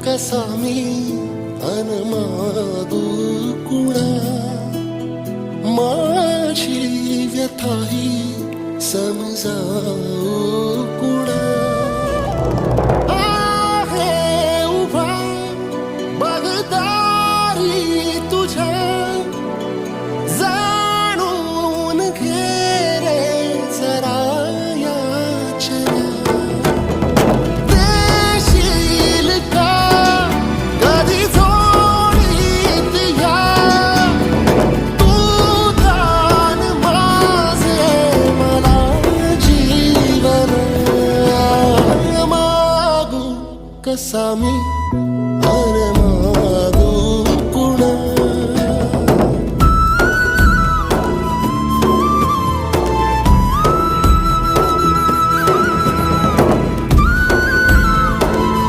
कसा मी अनमागू कुणा, माझी व्यथाही समजावू कुणा. आहे उभा बगदारी तुझ्या, जाणून घे रे जरा याचना. देशील का कधी जोडीत या, तू दान माझे मला जीवन. मागू कसा मी